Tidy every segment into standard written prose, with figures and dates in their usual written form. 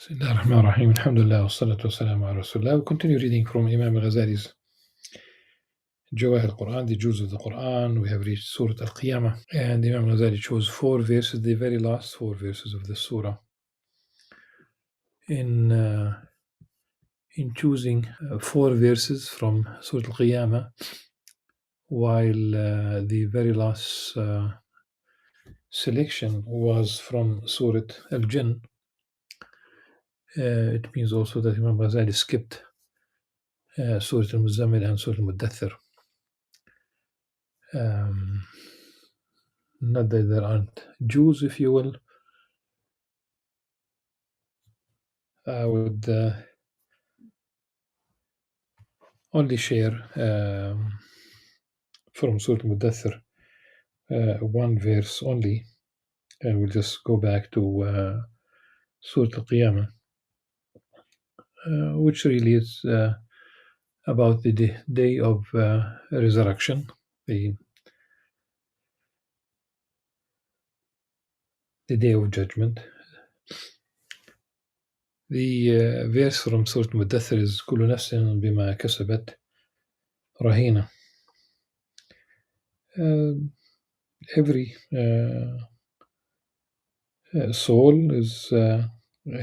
Bismillah ar-Rahman ar-Rahim. Alhamdulillah wa salatu wa salam ala Rasulullah. We continue reading from Imam Al-Ghazali's Jawahir al-Quran, the Juz of the Quran. We have reached Surah Al-Qiyamah. And Imam Al-Ghazali chose 4 verses, the very last 4 verses of the surah. In choosing 4 verses from Surah Al-Qiyamah, while the very last selection was from Surah Al-Jinn, it means also that Imam Ghazali skipped Surah Al-Muzammil and Surah Al-Muddathir. Not that there aren't Jews, if you will. I would only share from Surah Al-Muddathir 1 verse only, and we'll just go back to Surah Al-Qiyamah, which really is about the day of resurrection, the day of judgment. The verse from Surah Al-Muddathir is كل نفس بما كسبت رهينة. Every soul is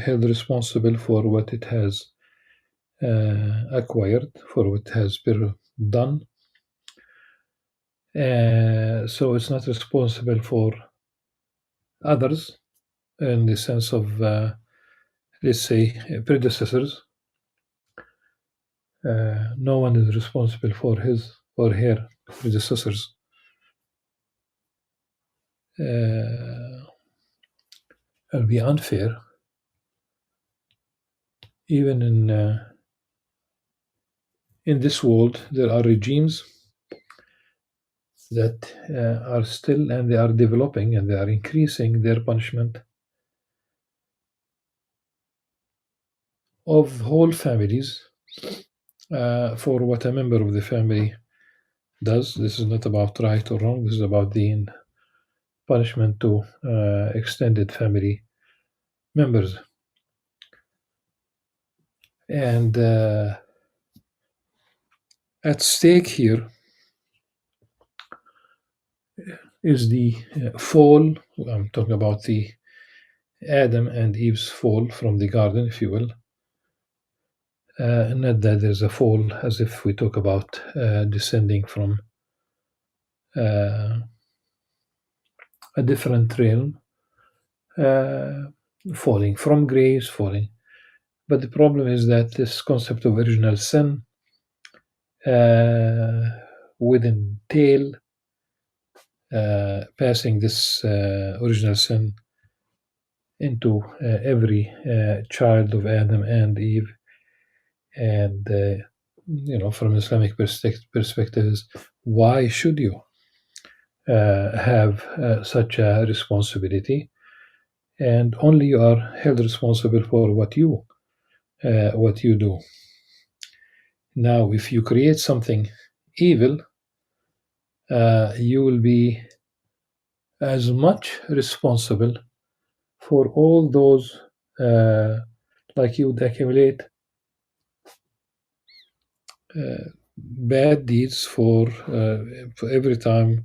held responsible for what it has acquired, for what has been done. So it's not responsible for others in the sense of, let's say, predecessors. No one is responsible for his or her predecessors. It'll be unfair. Even in this world, there are regimes that are still, and they are developing, and they are increasing their punishment of whole families for what a member of the family does. This is not about right or wrong. This is about the punishment to extended family members. And at stake here is the fall. I'm talking about the Adam and Eve's fall from the garden, if you will. Not that there's a fall as if we talk about descending from a different realm, falling from grace, falling. But the problem is that this concept of original sin would entail passing this original sin into every child of Adam and Eve. And from Islamic perspective, why should you have such a responsibility? And only you are held responsible for what you do. Now, if you create something evil, you will be as much responsible for all those, like you would accumulate bad deeds for every time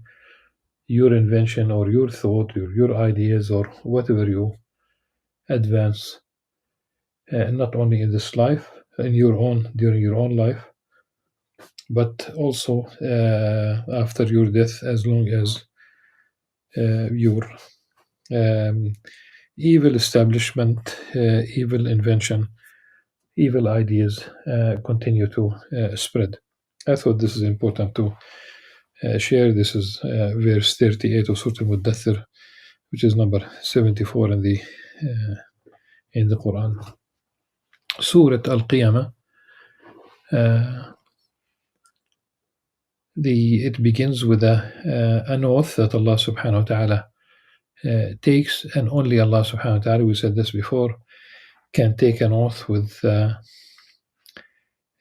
your invention or your thought or your ideas or whatever you advance, not only in this life, during your own life, but also after your death, as long as your evil establishment, evil invention, evil ideas continue to spread. I thought this is important to share. This is verse 38 of Surah Al-Muddathir, which is number 74 in the Quran. Surah Al-Qiyamah, it begins with an oath that Allah subhanahu wa ta'ala takes, and only Allah subhanahu wa ta'ala, we said this before, can take an oath with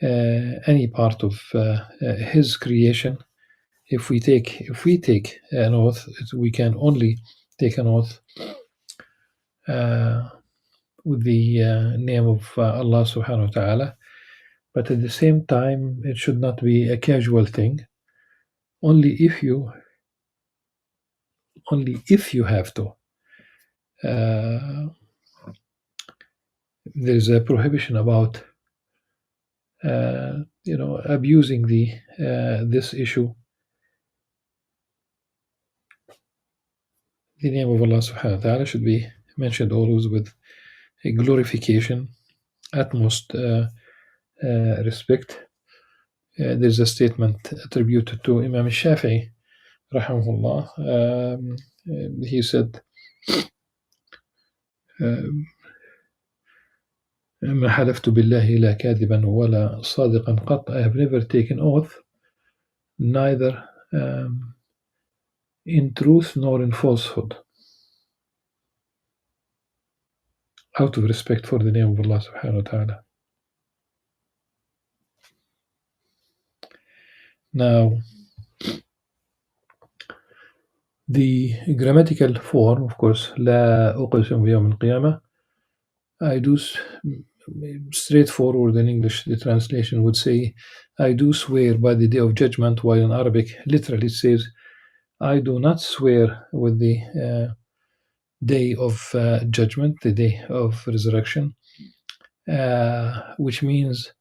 any part of his creation. If we take an oath, we can only take an oath with the name of Allah subhanahu wa ta'ala, but at the same time, it should not be a casual thing. Only if you have to. Uh, there's a prohibition about abusing this issue, the name of Allah subhanahu wa ta'ala should be mentioned always with a glorification, utmost respect. There's a statement attributed to Imam Shafi'i rahimahullah. He said, ما حلفت بالله لا كاذبا ولا صادقا قط. I have never taken oath, neither in truth nor in falsehood, out of respect for the name of Allah subhanahu wa ta'ala. Now, the grammatical form, of course, لا أقسم بيوم القيامة. I do, straightforward in English, the translation would say, I do swear by the day of judgment, while in Arabic, literally it says, I do not swear with the day of judgment, the day of resurrection, which means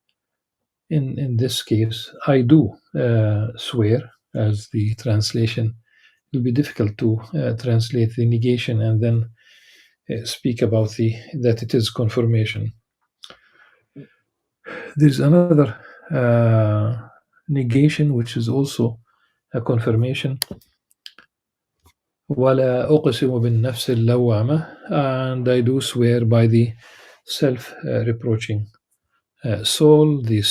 in this case, I do swear, as the translation. It will be difficult to translate the negation and then speak about that it is confirmation. There's another negation which is also a confirmation. وَلَا أُقْسِمُ بِالنَّفْسِ اللَّوَّامَةِ, and I do swear by the self-reproaching soul, the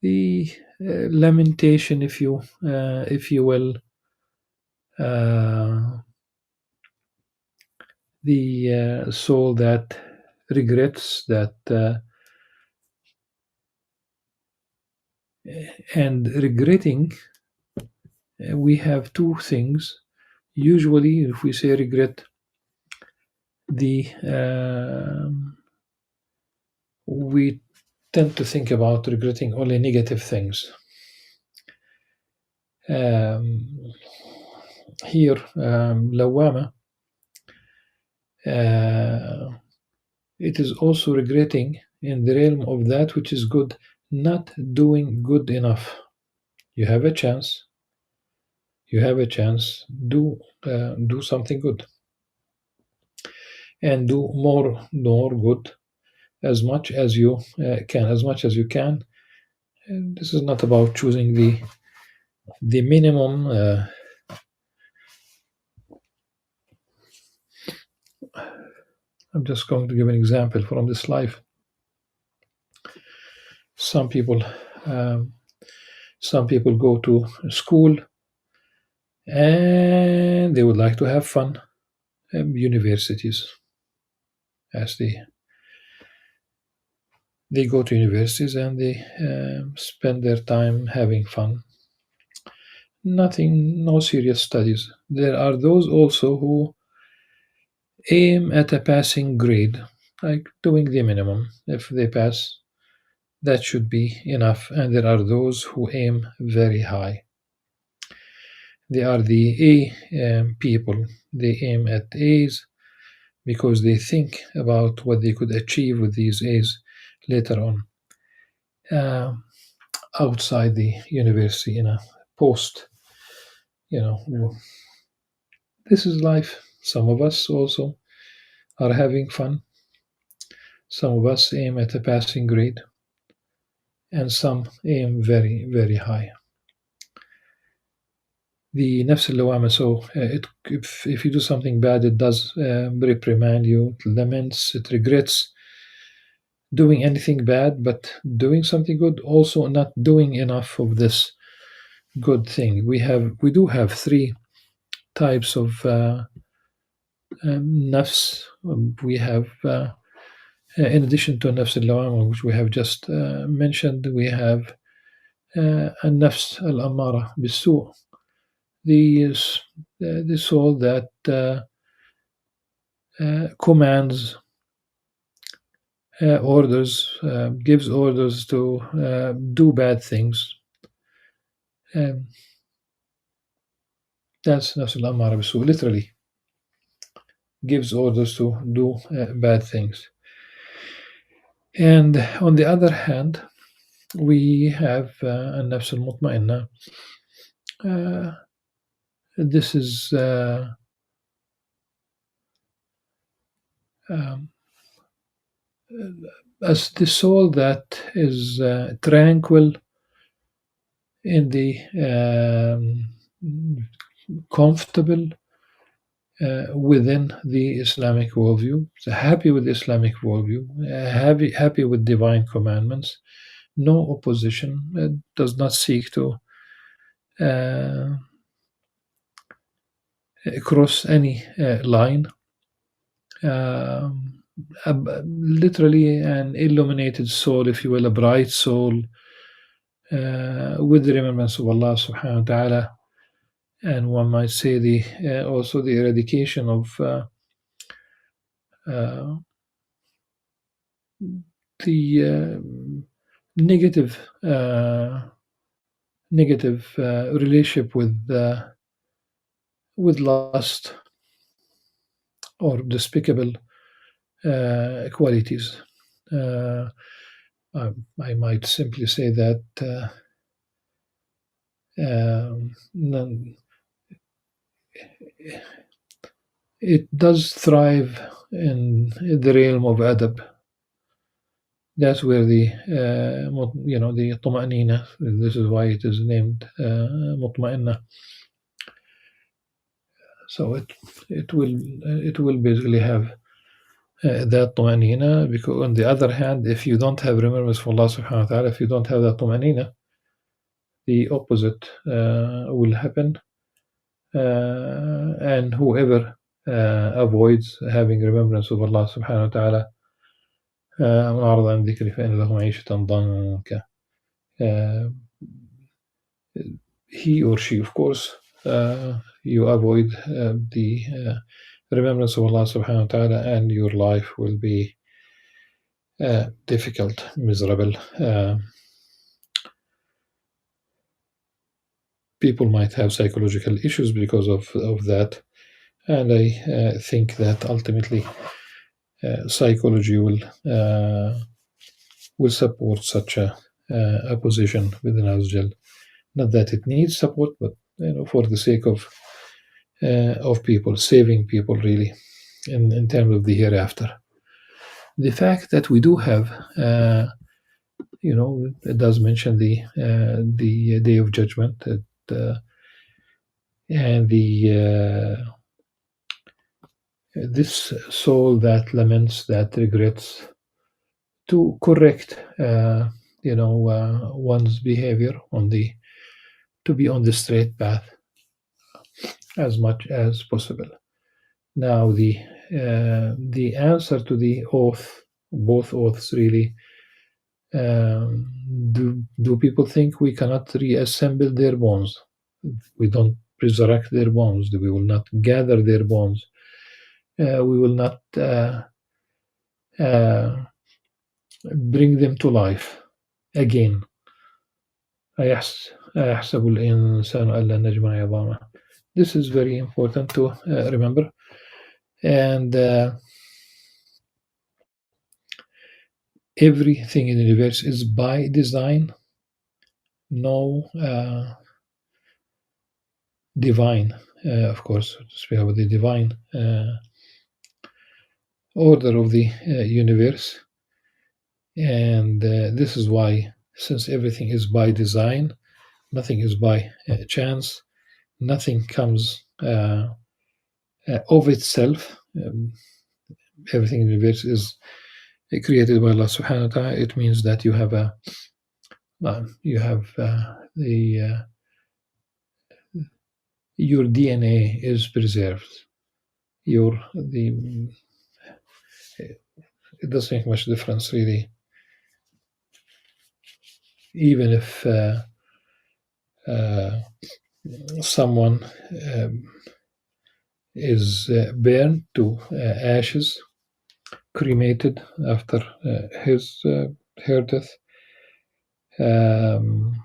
the lamentation, if you will, the soul that regrets, and regretting. We have two things. Usually, if we say regret, we tend to think about regretting only negative things. Here, lawama, it is also regretting in the realm of that which is good, not doing good enough. You have a chance. Do something good, and do more good as much as you can. And this is not about choosing the minimum. I'm just going to give an example from this life. Some people go to school and they would like to have fun. Universities, as they go to universities and they spend their time having fun. No serious studies. There are those also who aim at a passing grade, like doing the minimum. If they pass, that should be enough. And there are those who aim very high. They are the A people. They aim at A's because they think about what they could achieve with these A's later on, outside the university, in a post. This is life. Some of us also are having fun. Some of us aim at a passing grade, and some aim very, very high. The nafs al-lawama, so if you do something bad, it does reprimand you, it laments, it regrets doing anything bad, but doing something good, also not doing enough of this good thing. We do have three types of nafs. We have, in addition to nafs al-lawama, which we have just mentioned, we have nafs al-amara bis-su', the soul that commands, orders, gives orders to do bad things. Um, that's al-amara bisu, literally gives orders to do bad things. And on the other hand, we have an-nafs al-mutma'inna. This is um, as the soul that is tranquil in the comfortable within the Islamic worldview, so happy with the Islamic worldview, happy with divine commandments, no opposition, does not seek to uh, cross any line. Literally an illuminated soul, if you will, a bright soul with the remembrance of Allah subhanahu wa ta'ala, and one might say also the eradication of the negative relationship with lust or despicable qualities. I might simply say that it does thrive in the realm of adab. That's where the the طمأنينة. This is why it is named مطمئنة. So it will basically have that طمأنينة, because on the other hand, if you don't have remembrance for Allah subhanahu wa ta'ala, if you don't have that طمأنينة, the opposite will happen, and whoever avoids having remembrance of Allah subhanahu wa ta'ala, من أعرض عن ذكري فإن له معيشة ضنكا, he or she, of course, you avoid the remembrance of Allah subhanahu wa ta'ala, and your life will be difficult, miserable. People might have psychological issues because of that, and I think that ultimately psychology will support such a position within Azjal. Not that it needs support, but for the sake of people, saving people really, in terms of the hereafter. The fact that we do have, it does mention the Day of Judgment, and this soul that laments, that regrets, to correct one's behavior to be on the straight path as much as possible. Now the answer to the oath, both oaths really, do people think we cannot reassemble their bones? We don't resurrect their bones. We will not gather their bones. We will not bring them to life again. أيحسب الإنسان أن لن نجمع عظامه. This is very important to remember. And everything in the universe is by design. No divine, of course, to speak about the divine order of the universe. And this is why, since everything is by design, nothing is by chance, nothing comes of itself. Everything in the universe is created by Allah subhanahu wa ta'ala. It means that you have your DNA is preserved. It doesn't make much difference really. Even if someone is burned to ashes, cremated after her death. Um,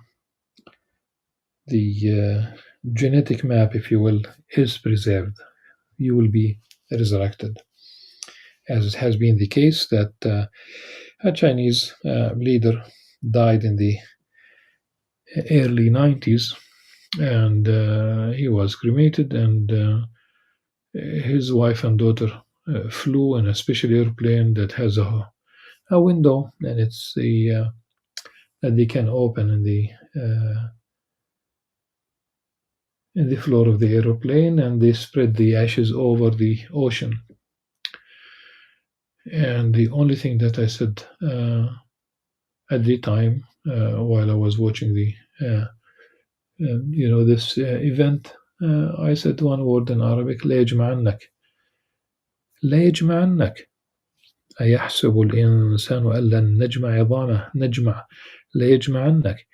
the genetic map, if you will, is preserved. You will be resurrected, as it has been the case that a Chinese leader died in the early 90s, and he was cremated, and his wife and daughter flew in a special airplane that has a window, and it's that they can open in the floor of the airplane, and they spread the ashes over the ocean. And the only thing that I said at the time, while I was watching the this event, I said one word in Arabic: لا يجمعنك. لا يجمعنك. أيحسب الإنسان أن لن نجمع عظامه. نجمع. لا يجمعنك.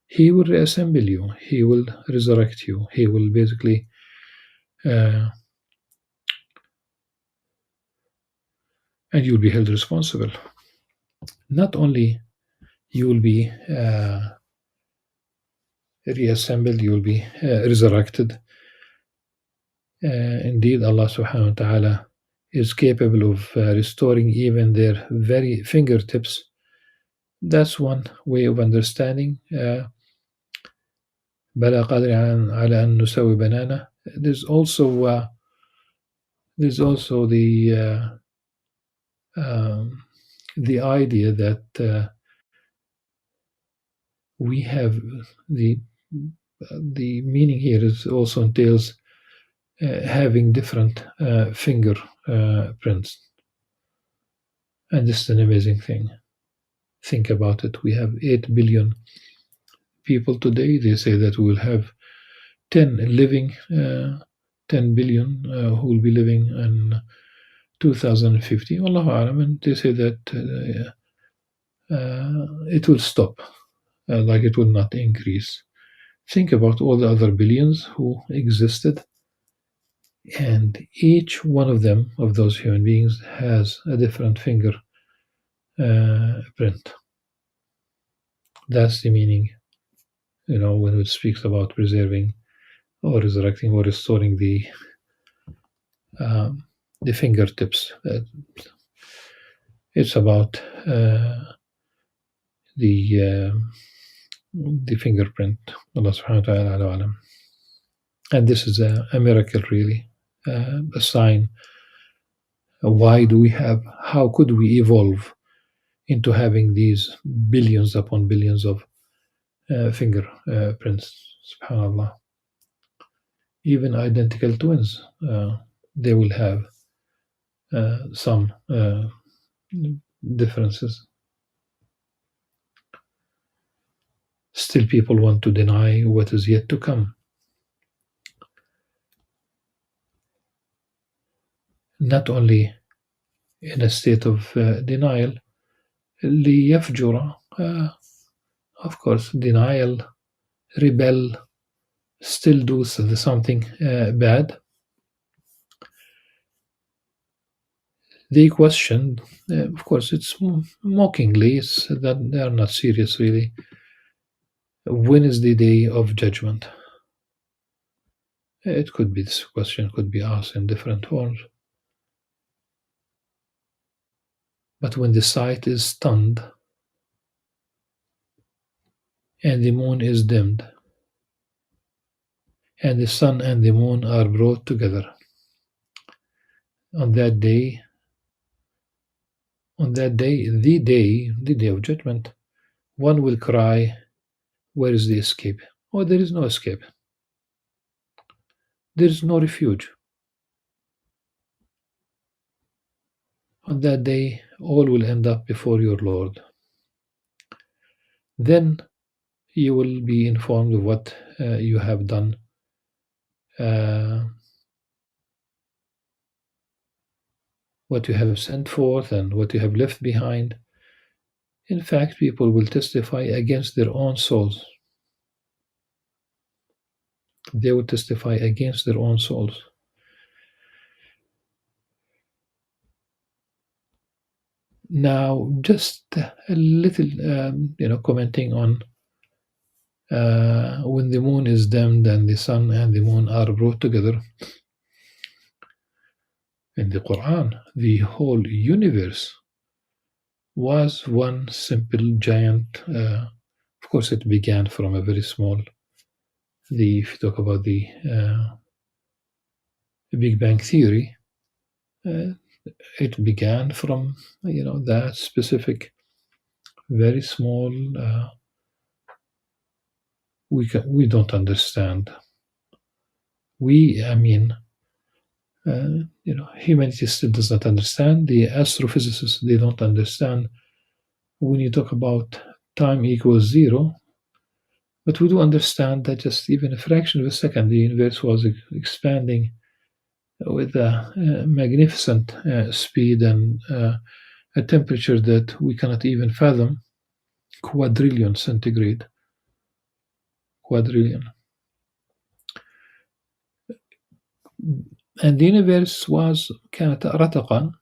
He will reassemble you. He will resurrect you. He will basically and you'll be held responsible. Not only you will be reassembled, you will be resurrected. Indeed, Allah subhanahu wa ta'ala is capable of restoring even their very fingertips. That's one way of understanding. بلى قادر على أن نسوي بنانه. There's also the idea that we have the meaning here is also entails having different finger prints, and this is an amazing thing. Think about it. We have 8 billion people today. They say that we will have 10 billion who will be living in 2050. Wallahu alam, and they say that it will stop, like it will not increase. Think about all the other billions who existed, and each one of them, of those human beings, has a different finger print. That's the meaning, when it speaks about preserving or resurrecting or restoring the fingertips. It's about the fingerprint. Allah subhanahu wa ta'ala alam. And this is a miracle, really, a sign. How could we evolve into having these billions upon billions of fingerprints? Subhanallah. Even identical twins, they will have some differences. Still, people want to deny what is yet to come. Not only in a state of denial, ليفجر, of course, denial, rebel, still do something bad. They question, of course, it's mockingly, it's that they are not serious, really. When is the day of judgment? It could be, this question could be asked in different forms. But when the sight is stunned and the moon is dimmed and the sun and the moon are brought together, on that day, the day of judgment, one will cry, where is the escape? Oh, there is no escape. There is no refuge. On that day, all will end up before your Lord. Then you will be informed of what you have done. What you have sent forth and what you have left behind. In fact, people will testify against their own souls. They will testify against their own souls. Now, just a little, commenting on when the moon is dimmed and the sun and the moon are brought together in the Quran, the whole universe was one simple giant. Of course, it began from a very small. If you talk about the Big Bang Theory, uh, it began from that specific, very small. We don't understand. I mean, humanity still does not understand. The astrophysicists, they don't understand when you talk about time equals zero. But we do understand that just even a fraction of a second, the universe was expanding with a magnificent speed and a temperature that we cannot even fathom, quadrillion centigrade, quadrillion. And the universe was كانت رتقا,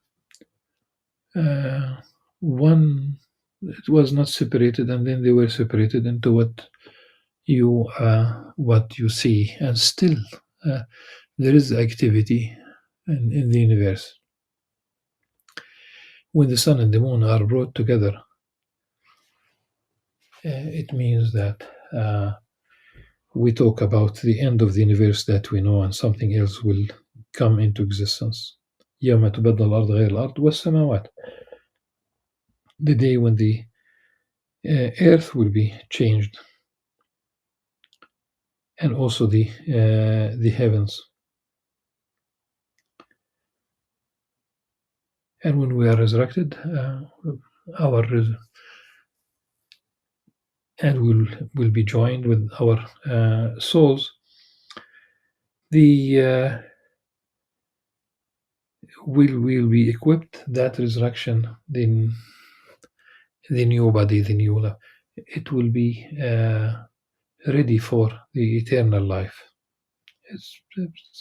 one, it was not separated, and then they were separated into what you see, and still there is activity in the universe. When the sun and the moon are brought together, it means that we talk about the end of the universe that we know, and something else will come into existence. يوم تبدل الأرض غير الأرض والسماوات. The day when the earth will be changed, and also the heavens. And when we are resurrected, and will be joined with our souls, the will be equipped, that resurrection, the new body, the new life, it will be ready for the eternal life. It's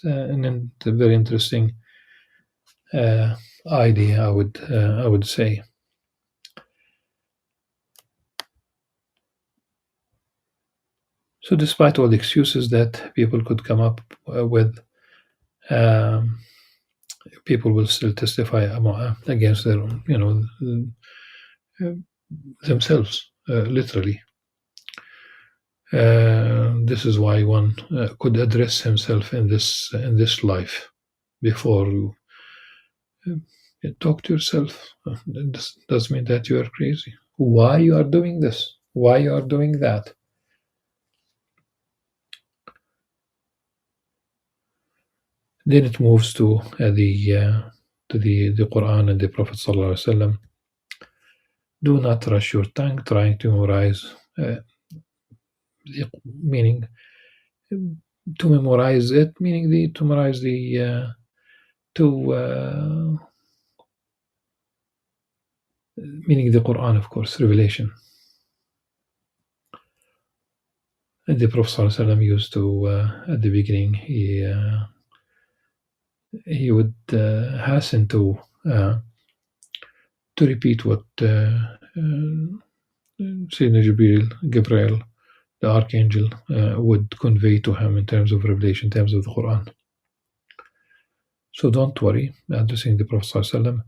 a very interesting idea, I would say. So, despite all the excuses that people could come up with, people will still testify against their, themselves, literally. This is why one could address himself in this life before you talk to yourself. It does mean that you are crazy. Why you are doing this? Why you are doing that? Then it moves to the Quran and the Prophet sallallahu alaihi wasallam. Do not rush your tongue trying to memorize, meaning to memorize it, meaning to memorize meaning the Quran, of course, revelation. And the Prophet sallallahu alaihi wasallam used to at the beginning he would hasten to repeat what Sayyidina Gabriel, the archangel, would convey to him in terms of revelation, in terms of the Quran. So don't worry, addressing the Prophet ﷺ,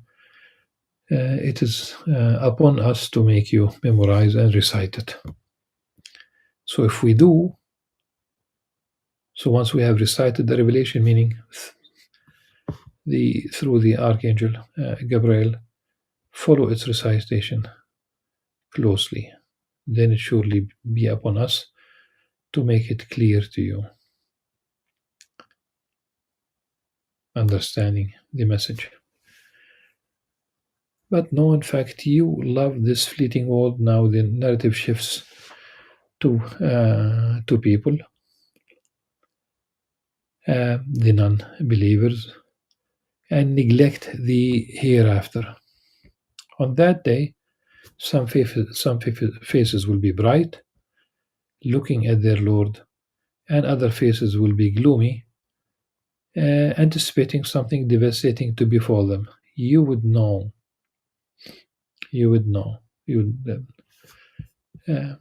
it is upon us to make you memorize and recite it. So if we do, so once we have recited the revelation, meaning through the archangel Gabriel, follow its recitation closely, then it surely be upon us to make it clear to you, understanding the message. But no, in fact, you love this fleeting world. Now the narrative shifts to people, the non-believers, and neglect the hereafter. On that day, some faces will be bright, looking at their Lord, and other faces will be gloomy, anticipating something devastating to befall them. You would know. you would know. You would, I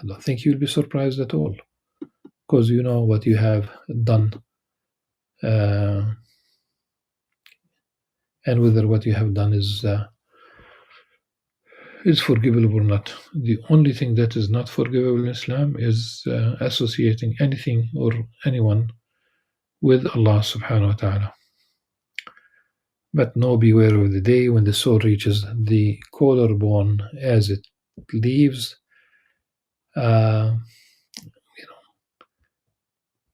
don't think you'll be surprised at all because you know what you have done, uh, and whether what you have done is forgivable or not. The only thing that is not forgivable in Islam is associating anything or anyone with Allah subhanahu wa ta'ala. But know, beware of the day when the soul reaches the collarbone as it leaves, uh,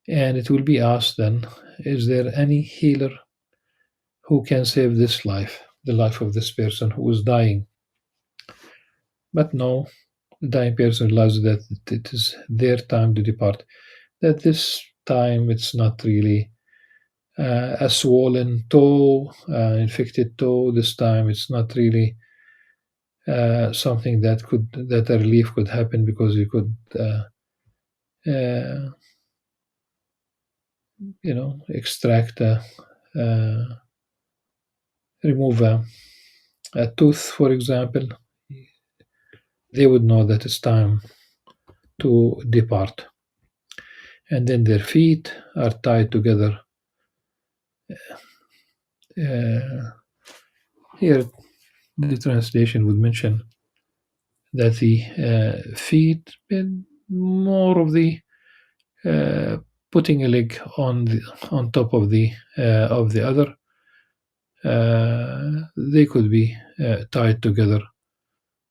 and it will be asked then, is there any healer who can save this life, the life of this person who is dying? But no, the dying person realizes that it is their time to depart. That this time it's not really a swollen toe, infected toe. This time it's not really something that a relief could happen because you could uh, extract remove a tooth, for example. They would know that it's time to depart, and then their feet are tied together. Here the translation would mention that the feet, more of the putting a leg on top of the other, they could be tied together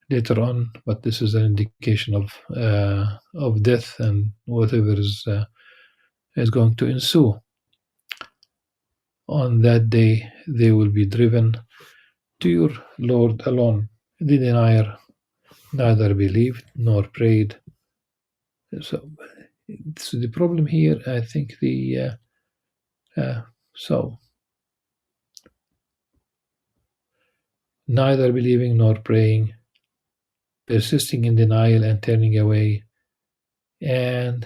later on, but this is an indication of death and whatever is going to ensue. On that day, they will be driven to your Lord alone. The denier neither believed nor prayed. So the problem here, I think, neither believing nor praying, persisting in denial and turning away, and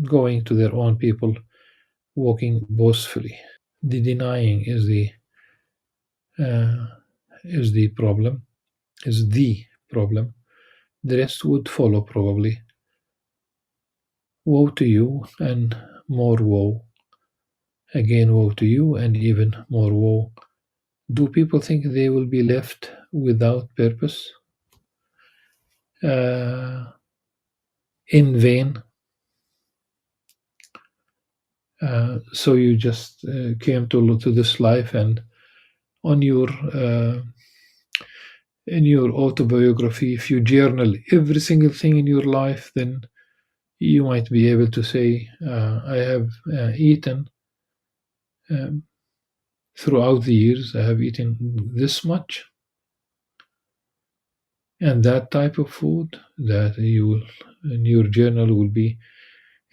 going to their own people, walking boastfully. The denying is the problem. Is the problem. The rest would follow probably. Woe to you and more woe. Again, woe to you and even more woe. Do people think they will be left without purpose? In vain? So you just came to this life, and on your in your autobiography, if you journal every single thing in your life, then you might be able to say, I have eaten throughout the years, I have eaten this much and that type of food, that you will, in your journal will be,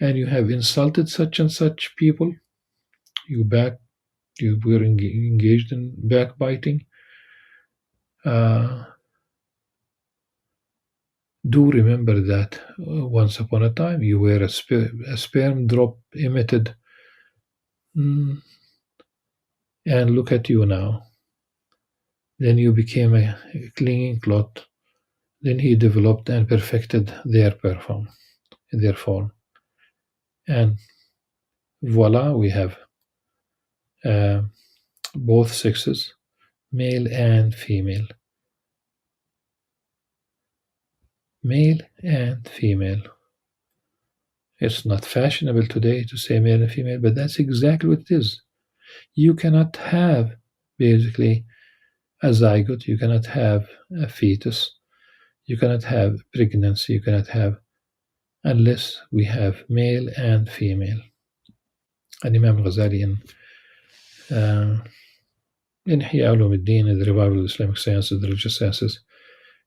and you have insulted such and such people, you were engaged in backbiting. Do remember that once upon a time you were a sperm drop emitted, and look at you now. Then you became a clinging clot. Then he developed and perfected their form. And voila, we have both sexes, male and female. Male and female. It's not fashionable today to say male and female, but that's exactly what it is. You cannot have basically a zygote, you cannot have a fetus, you cannot have pregnancy, you cannot have, unless we have male and female. And Imam Al-Ghazali in Ihya Ulumuddin, the revival of Islamic sciences, the religious sciences,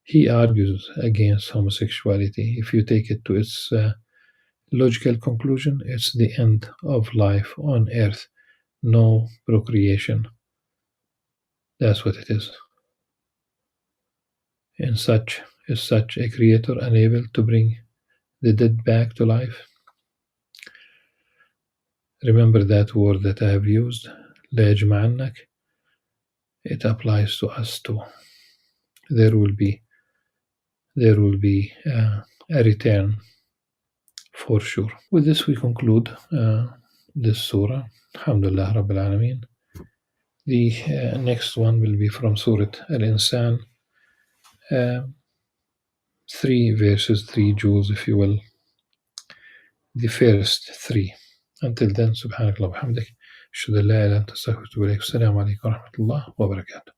he argues against homosexuality. If you take it to its logical conclusion, it's the end of life on earth. No procreation. That's what it is. And is such a creator unable to bring the dead back to life? Remember that word that I have used, لا يجمعنك. it applies to us too. There will be a return for sure. With this, we conclude this surah. Alhamdulillah Rabbil Alameen. The next one will be from Surah Al-Insan. 3 verses, 3 jewels, if you will. The first 3. Until then, subhanakallah wa hamdik. أشهد أن لا إله إلا أنت أستغفرك وأتوب إليك. السلام عليكم ورحمة الله وبركاته.